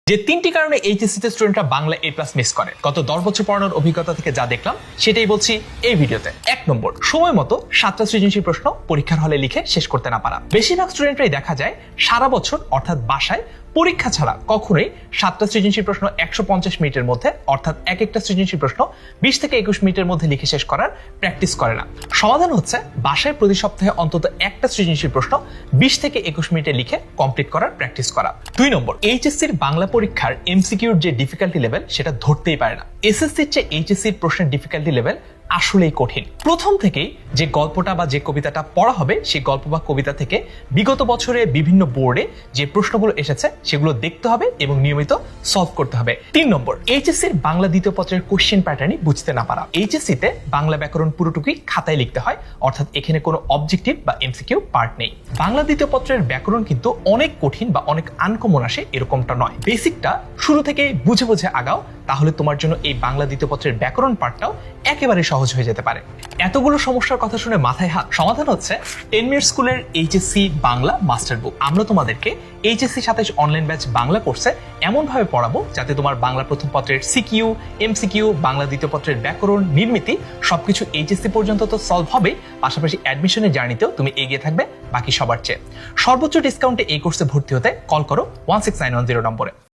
যে তিনটি কারণে এইচএসসি তে স্টুডেন্টরা বাংলা এ প্লাস মিস করে, গত 10 বছর পড়ানোর অভিজ্ঞতা থেকে যা দেখলাম সেটাই বলছি এই ভিডিওতে। 1 নম্বর, সময় মতো 7টা সৃজনশীল প্রশ্ন পরীক্ষার হলে লিখে শেষ করতে না পারা। বেশিরভাগ স্টুডেন্টরাই দেখা যায় সারা বছর অর্থাৎ বাসায় পরীক্ষা ছাড়া কখনোই 7টা সৃজনশীল প্রশ্ন 150 মিনিটের মধ্যে অর্থাৎ এক একটা সৃজনশীল প্রশ্ন 20 থেকে 21 মিনিটের মধ্যে লিখে শেষ করার প্র্যাকটিস করে না। সমাধান হচ্ছে বাসায় প্রতি সপ্তাহে অন্তত একটা সৃজনশীল প্রশ্ন 20 থেকে 21 মিনিটে লিখে কমপ্লিট করার প্র্যাকটিস করা। 2 নম্বর, এইচএসসির বাংলা পরীক্ষার এমসিকিউর যে ডিফিকাল্টি লেভেল সেটা ধরতেই পারে না। এসএসসির চেয়ে এইচএসসির প্রশ্নের ডিফিকাল্টি লেভেল আসলেই কঠিন। প্রথম থেকেই যে গল্পটা বা যে কবিতাটা পড়া হবে সেই গল্প বা কবিতা থেকে বিগত বছরে বিভিন্ন বোর্ডে যে প্রশ্নগুলো এসেছে সেগুলো দেখতে হবে এবং নিয়মিত সলভ করতে হবে। 3 নম্বর, এইচএসসির বাংলা দ্বিতীয় পত্রের কোশ্চেন প্যাটার্নই বুঝতে না পারা। এইচএসসিতে বাংলা ব্যাকরণ পুরোটুকুই খাতায় লিখতে হয়, অর্থাৎ এখানে কোনো অবজেক্টিভ বা এমসিকিউ পার্ট নেই। বাংলা দ্বিতীয় পত্রের ব্যাকরণ কিন্তু অনেক কঠিন বা অনেক আনকমন আসে এরকমটা নয়। বেসিকটা শুরু থেকে বুঝে বুঝে আগাও, তাহলে তোমার জন্য এই বাংলা দ্বিতীয় পত্রের ব্যাকরণ পার্টটাও একেবারে সহজ হয়ে যেতে পারে। এতগুলো সমস্যার কথা শুনে মাথায় হাত। সমাধান হচ্ছে 10 মিনিট স্কুলের এইচএসসি বাংলা মাস্টার বুক। আমরা তোমাদেরকে এইচএসসি 27 অনলাইন ব্যাচ বাংলা কোর্সে এমন ভাবে পড়াবো যাতে তোমার বাংলা প্রথম পত্রের সিকিউ, এমসিকিউ, বাংলা দ্বিতীয় পত্রের ব্যাকরণ, নির্মিতি সবকিছু এইচএসসি পর্যন্ত তো সলভ হবে, পাশাপাশি অ্যাডমিশনের জার্নিতেও তুমি এগিয়ে থাকবে বাকি সবার চেয়ে। সর্বোচ্চ ডিসকাউন্টে এই কোর্সে ভর্তি হতে কল করো 16910 নম্বরে।